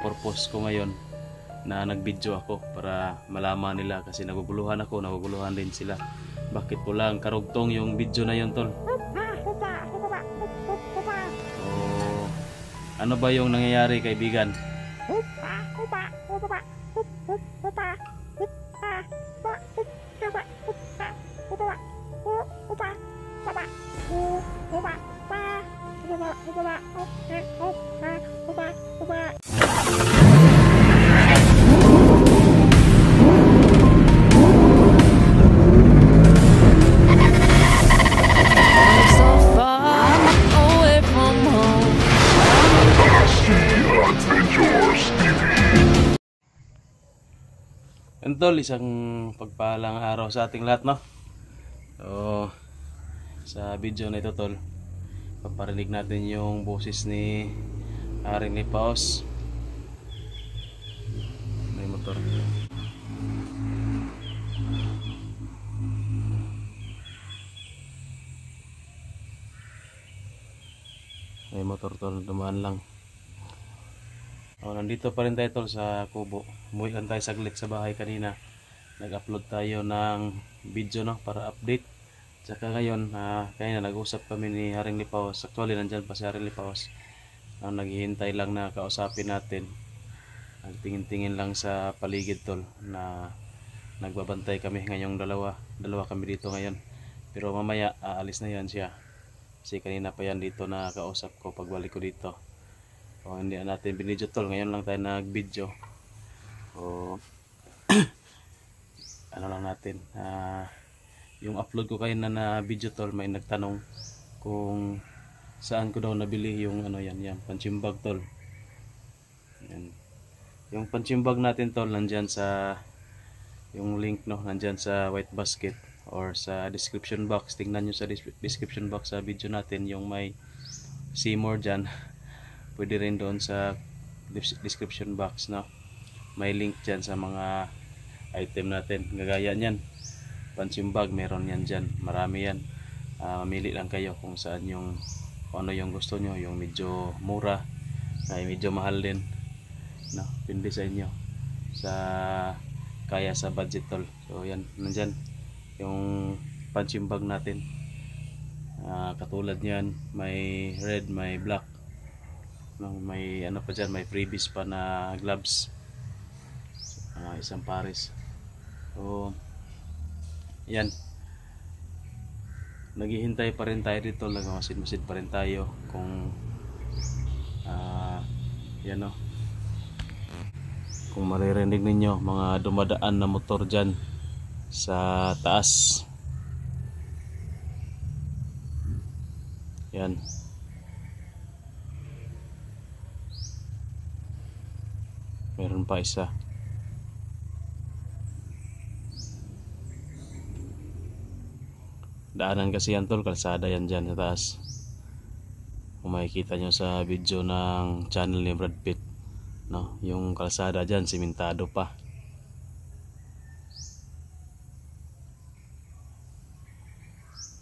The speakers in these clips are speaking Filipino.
purpose ko ngayon na nag-video ako para malaman nila, kasi naguguluhan ako, naguguluhan din sila. Bakit ko lang karugtong yung video na yun, tol? So, ano ba yung nangyayari, kaibigan? Tol, isang pagpalang araw sa ating lahat, no? So, sa video na ito, tol, paparinig natin yung boses ni Haring Lipaos. May motor. May motor, tol, dumaan lang. Nandito pa rin tayo, tol, sa kubo. Umuwi lang tayo saglit sa bahay kanina. Nag-upload tayo ng video, no, para update. Tsaka ngayon, kaya nag-usap kami ni Haring Lipaos. Actually, nandyan pa si Haring Lipaos. Naghihintay lang na kausapin natin. Nagtingin-tingin lang sa paligid, tol, na nagbabantay kami ngayong dalawa kami dito ngayon. Pero mamaya, aalis na yan siya. Kasi kanina pa yan dito na kausap ko pagbalik ko dito. Hindi na natin binidyo, tol. Ngayon lang tayo nag-video. Ano lang natin, yung upload ko kayo na video, tol, may nagtanong kung saan ko daw nabili yung ano yan, panchimbag, tol. Yan. Yung panchimbag natin, tol, nandyan sa yung link, no, nandyan sa white basket or sa description box. Tingnan nyo sa description box sa video natin yung may see more dyan. Pwede rin doon sa description box, no? May link dyan sa mga item natin. Gagaya nyan, panchimbag, meron yan dyan. Marami yan. Mamili lang kayo kung saan yung, kung ano yung gusto nyo. Yung medyo mura, ay medyo mahal din, no? Pindi sa inyo, sa kaya sa budget, tol. So yan, nandyan yung panchimbag natin. Katulad nyan, may red, may black, no? May ano pa dyan, may freebies pa na gloves, isang pares. So yan, naghihintay pa rin tayo dito, nagmamasid-masid pa rin tayo kung yan, no, kung maririnig ninyo mga dumadaan na motor dyan sa taas. Yan, meron pa isa. Daanan kasi yan, tol, kalsada yan dyan sa taas. Kung makikita nyo sa video ng channel ni Brad Pitt, no, yung kalsada dyan, simentado pa.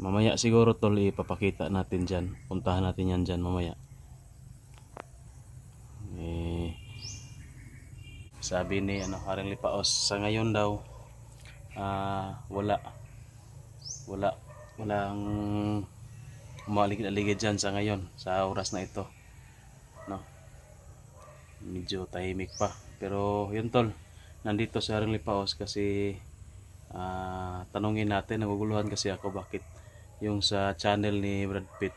Mamaya siguro, tol, ipapakita natin dyan. Puntahan natin yan dyan mamaya. Sabi ni Haring Lipaos, sa ngayon daw walang umaligid-aligid dyan sa ngayon, sa oras na ito, no? Medyo tahimik pa. Pero yun, tol, nandito si Haring Lipaos kasi tanungin natin. Naguguluhan kasi ako bakit yung sa channel ni Brad Pitt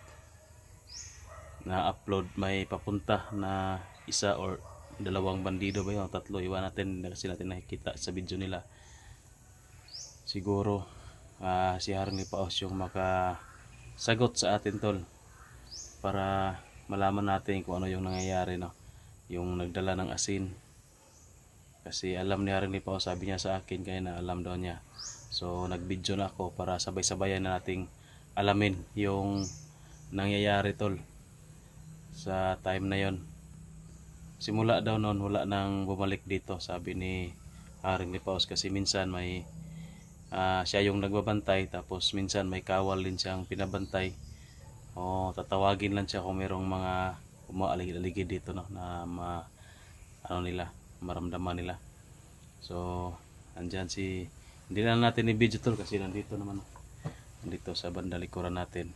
na upload may papunta na isa or dalawang bandido ba yun, tatlo, iwan natin kasi natin nakikita sa video nila. Siguro si Haring Lipaos yung makasagot sa atin, tol, para malaman natin kung ano yung nangyayari, no? Yung nagdala ng asin, kasi alam ni Haring Lipaos, sabi niya sa akin kaya na alam daw niya. So nag-video na ako para sabay-sabayan na nating alamin yung nangyayari, tol, sa time na yon. Simula daw noon wala nang bumalik dito, sabi ni Haring Lipaos, kasi minsan may siya yung nagbabantay, tapos minsan may kawal din siyang pinabantay. Tatawagin lang siya kung merong mga umaaligid-aligid dito, no, na ano nila, maramdaman nila. So andyan hindi na natin i-video tol kasi nandito naman, nandito sa banda likuran natin,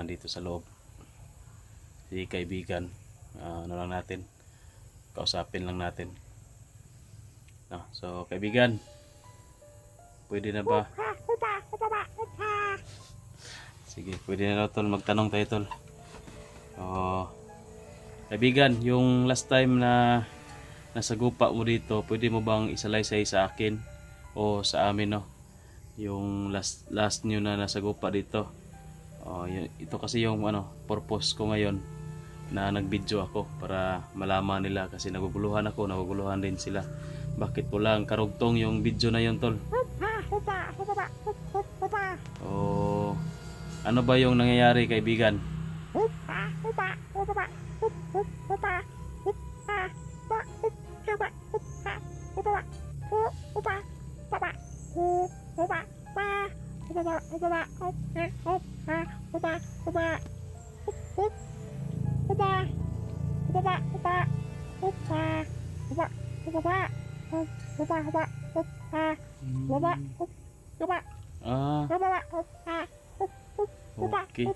dito sa loob si kaibigan. Ano lang natin, kausapin lang natin, no? So kaibigan, pwede na ba? Sige, pwede na daw tol, magtanong tayo tol. Kaibigan, yung last time na nasagupa mo dito, pwede mo bang isalaysay sa akin o sa amin, no? Yung last nyo na nasagupa dito. Ito kasi yung purpose ko ngayon na nag-video ako, para malaman nila, kasi naguguluhan ako, naguguluhan din sila. Bakit walang karugtong yung video na yun tol? Ano ba yung nangyayari kaibigan? Okay.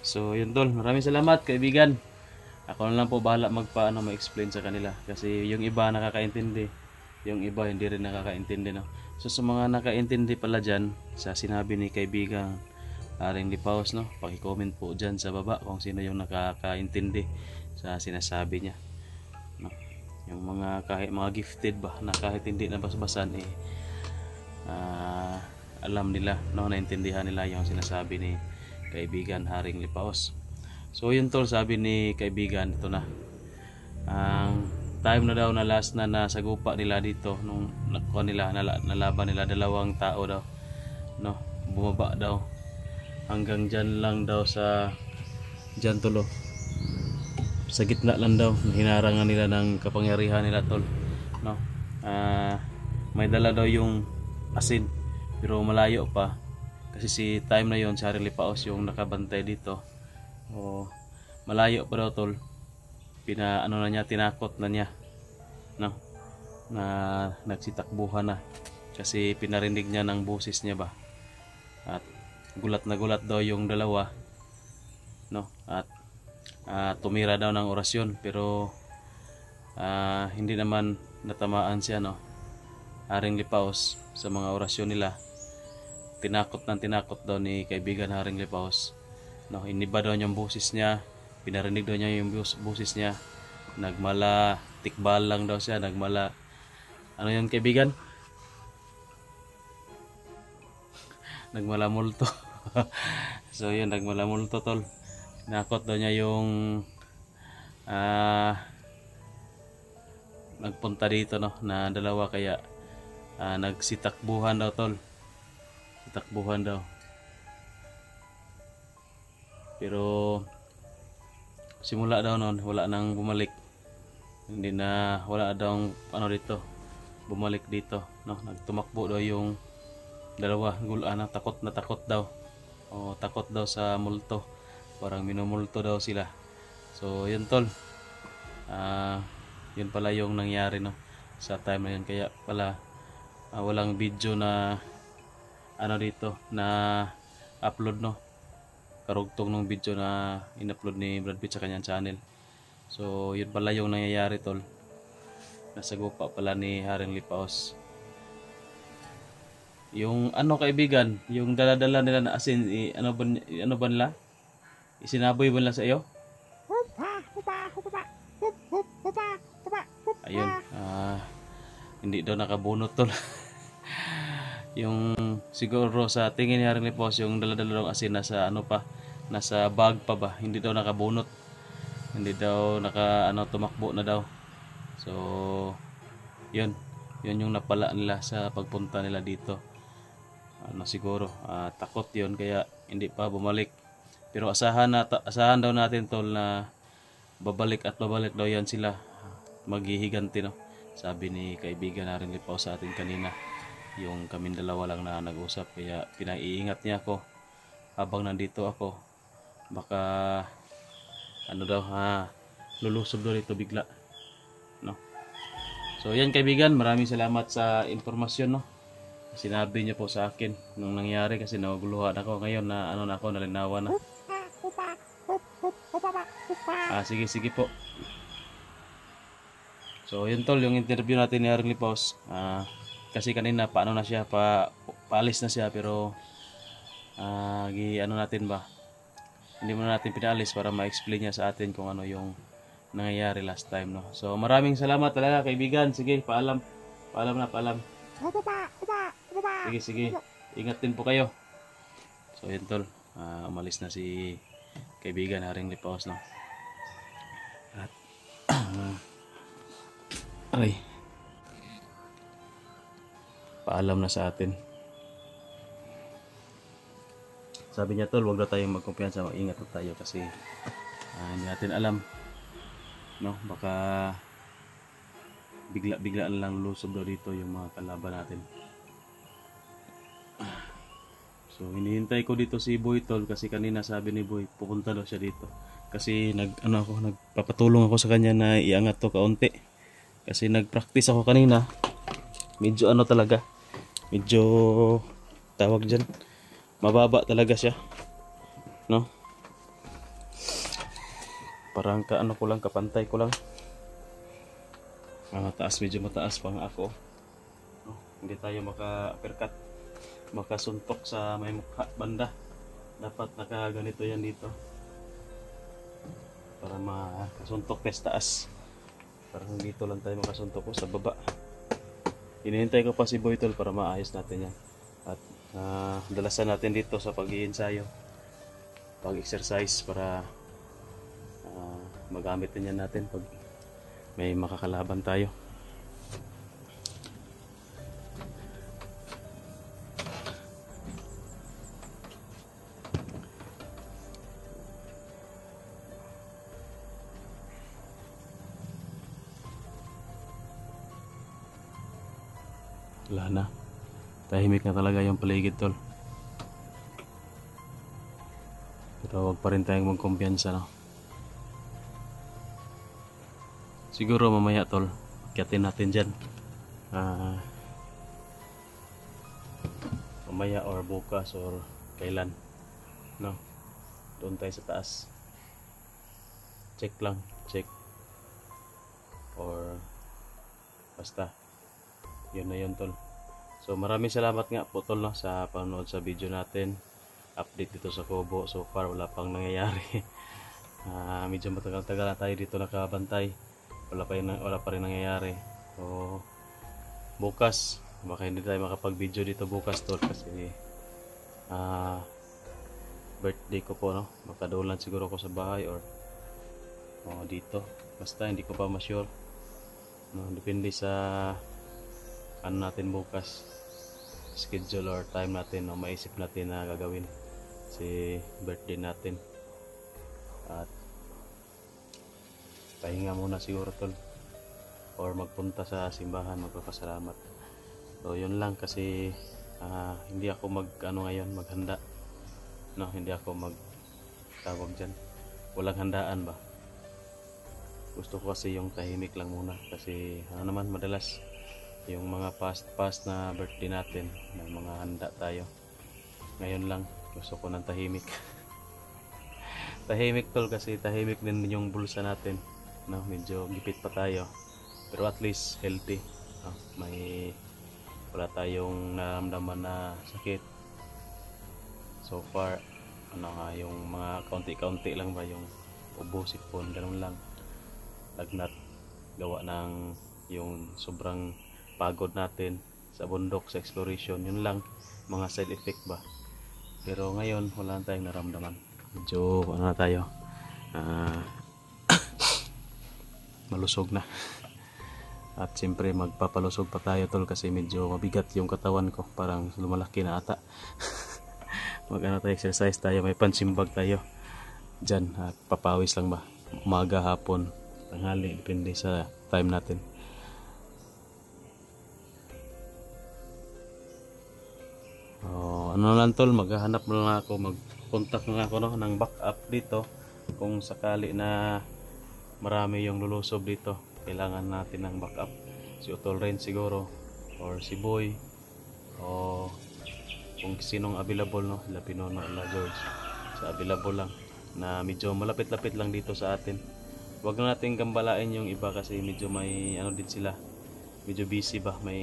So yun tol, maraming salamat kaibigan. Ako na lang po bahala ma-explain sa kanila, kasi yung iba nakakaintindi, yung iba hindi rin nakakaintindi, no? So sa mga nakaintindi pala dyan sa sinabi ni kaibigan Haring Lipaos, no, paki-comment po dyan sa baba kung sino yung nakakaintindi sa sinasabi niya, no? Yung kahit mga gifted ba na kahit hindi nabasbasan alam nila, no, naintindihan nila yung sinasabi ni kaibigan Haring Lipaos. So yun tol, sabi ni kaibigan, ito na ang time na daw na last na nasagupa nila dito nung nalaban nila, 2 tao daw, no, bumaba daw hanggang dyan lang daw, dyan tulo sa gitna lang daw, hinarangan nila ng kapangyarihan nila tol, no? May dala daw yung asin pero malayo pa, kasi si time na yon si Haring Lipaos yung nakabantay dito. Malayo pa daw tol, tinakot na niya, no, na nagsitakbuhan na, kasi pinarinig niya ng boses niya ba, at gulat na gulat daw yung dalawa, no, at tumira daw ng orasyon, pero hindi naman natamaan siya, no, Haring Lipaos sa mga orasyon nila. Tinakot daw ni kaibigan Haring Lipaos, no, iniba daw yung boses niya, pinarinig daw niya yung boses niya, nagmala tikbal lang daw siya, nagmala yun kaibigan, nagmala multo. So yun, nagmala multo tol. Nakot daw niya yung nagpunta dito, no, na dalawa, kaya nagsitakbuhan daw tol, sitakbuhan daw, pero simula daw noon wala nang bumalik, wala daw dito bumalik dito, no, nagtumakbo daw yung dalawa, takot na takot daw, takot daw sa multo, parang minumulto daw sila. So yun tol, yun pala yung nangyari, no, sa time na yun, kaya pala walang video na dito na upload, no, karugtong ng video na in-upload ni Brad Pitt sa kanyang channel. So yun pala yung nangyayari tol, nasagupa pala ni Haring Lipaos yung kaibigan, yung dala-dala nila na asin, ano ba nila, isinaboy ba nila sa iyo? Ayun, hindi daw nakabunot tol. Yung siguro sa tingin ni Haring Lipaos, yung dala-dala ng asin nasa bag pa ba, hindi daw nakabunot, hindi daw tumakbo na daw. So yun yung napala nila sa pagpunta nila dito. Siguro takot yun, kaya hindi pa bumalik, pero asahan daw natin tol na babalik daw yan sila, maghihiganti, no, sabi ni kaibigan Haring Lipaos sa atin kanina. yung kaming dalawa lang na nag-usap, kaya pinaiingat niya ako habang nandito ako. Baka ano daw, lulusob daw dito bigla, no? So yan kaibigan, maraming salamat sa informasyon, no, sinabi niyo po sa akin nung nangyari, kasi naguluhan ako ngayon na ano na ako, nalinawan na. Sige sige po. So yun tol, yung interview natin ni Haring Lipaos, kasi kanina paano na siya, paalis na siya, pero ano natin ba, hindi mo natin pinaalis para ma-explain niya sa atin kung ano yung nangyayari last time, no. So maraming salamat talaga kaibigan. Sige, paalam. Paalam na, paalam. Sige, sige. Ingat din po kayo. So yun tol, umalis na si kaibigan Haring Lipaos, no. At ay, paalam na sa atin. Sabi niya tol, wag na tayong magkumpiyansa, mag-ingat na tayo kasi hindi natin alam, no, baka bigla lang lusob daw dito yung mga kalaban natin. So hinihintay ko dito si Boy tol, kasi kanina sabi ni Boy pupunta daw siya dito, kasi nagpapatulong ako sa kanya na iangat to kaunti, kasi nagpractice ako kanina. Medyo talaga, medyo tawag dyan, mababa talaga siya, no. Parang ko lang, kapantay ko lang. Mataas, medyo mataas pang ako, no? Hindi tayo maka-uppercut, makasuntok sa may mukha banda. Dapat nakaganito yan dito para makasuntok sa taas. Parang dito lang tayo makasuntok ko sa baba. Hinihintay ko pa si Boy tol para maayos natin yan. At dalasan natin dito sa pag-iensayo, pag-exercise, para magamit din yan natin pag may makakalaban tayo. Wala na. Tahimik na talaga yung paligid tol. Pero wag pa rin tayong magkumpiyansa, no. Siguro mamaya tol, akyatin natin dyan. Mamaya or bukas or kailan, no. Doon tayo sa taas. Check lang, check. Or basta yun na yun tol. So maraming salamat nga po tol, no, sa panonood sa video natin. Update dito sa Kubo. So far wala pang nangyayari. Medyo matagal-tagal na tayo dito nakabantay. Wala pa rin nangyayari. So bukas baka hindi tayo makapag-video dito bukas tol, kasi birthday ko po, no. Makadulan siguro ako sa bahay or dito. Basta hindi ko pa ma-sure, no. Depende sa natin bukas, schedule or time natin, no, maisip natin na gagawin si birthday natin. At pahinga muna siguro tol, or magpunta sa simbahan, magpapasalamat. So yun lang, kasi hindi ako ngayon maghanda, no. Hindi ako tawag dyan, walang handaan ba. Gusto ko kasi yung tahimik lang muna, kasi naman madalas yung mga past na birthday natin may mga handa tayo. Ngayon lang gusto ko ng tahimik. Tahimik tol, kasi tahimik din yung bulsa natin, no. Medyo gipit pa tayo, pero at least healthy, no? Wala tayong naramdaman na sakit so far. Yung mga kaunti-kaunti lang ba, yung ubo, sipon, ganun lang, lagnat, gawa ng yung sobrang pagod natin sa bundok, sa exploration. Yun lang, mga side effect ba. Pero ngayon wala tayong naramdaman. Medyo na tayo, malusog na. At siyempre magpapalusog pa tayo tol, kasi medyo mabigat yung katawan ko, parang lumalaki na ata. Tayo, exercise tayo, may punching bag tayo dyan, at papawis lang ba, umaga, hapon, tanghali, depende sa time natin. Oh, ano lang tol, maghahanap na lang ako, mag-contact na lang ako no, ng backup dito kung sakali na marami yung lulusob dito. Kailangan natin ng backup. Si Utol rin siguro or si Boy o kung sinong available no, La Pinono, La George. Sa available lang na medyo malapit-lapit lang dito sa atin. Huwag na natin gambalain yung iba kasi medyo may ano din sila. Medyo busy ba, may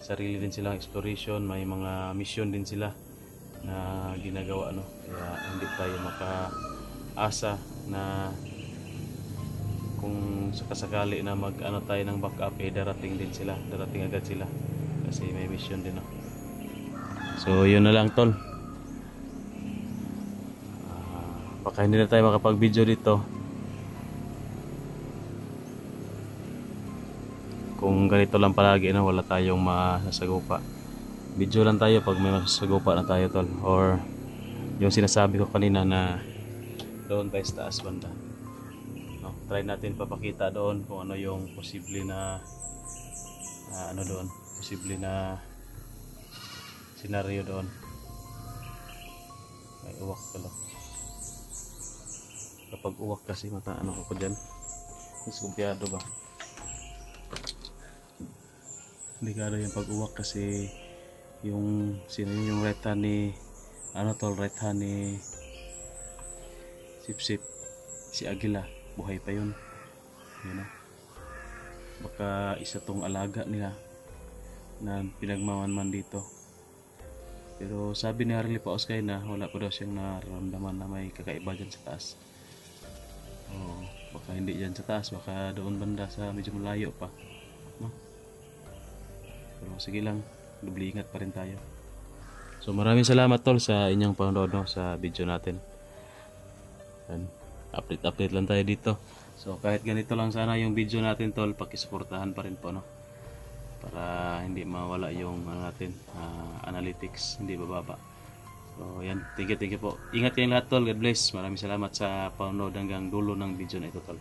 sarili din silang exploration, may mga mission din sila na ginagawa no. Kaya hindi tayo makaasa na kung sakasakali na mag ano tayo ng backup darating din sila, darating agad sila kasi may mission din no. So yun na lang tol. Baka hindi na tayo makapag video dito kung ganito lang palagi na wala tayong masasagupa. Video lang tayo pag may masasagupa na tayo tol, or yung sinasabi ko kanina na doon tayo sa taas banda no, try natin papakita doon kung ano yung posible na ano doon, posible na senaryo doon. May uwak pala, kapag uwak kasi mata ano ko dyan, diskumpiyado ba, delikado yung pag uwak kasi yung sino yung right hand ni ano tol, right hand ni Sipsip, si Agila, buhay pa yun, you know? Baka isa tong alaga nila na pinagmamanman dito. Pero sabi ni Harley Paoskay na wala pa daw siyang nararamdaman na may kakaiba dyan sa taas. Oh, baka hindi dyan sa taas, baka doon banda sa medyo malayo pa, no? Pero sige lang, dubli ingat pa rin tayo. So maraming salamat tol sa inyong panonood no, sa video natin. And update lang tayo dito. So kahit ganito lang sana yung video natin tol, pakisuportahan pa rin po no, para hindi mawala yung ano natin, analytics, hindi bababa. So yan, thank you po. Ingat kayong lahat tol, God bless. Maraming salamat sa panonood hanggang dulo ng video na ito tol.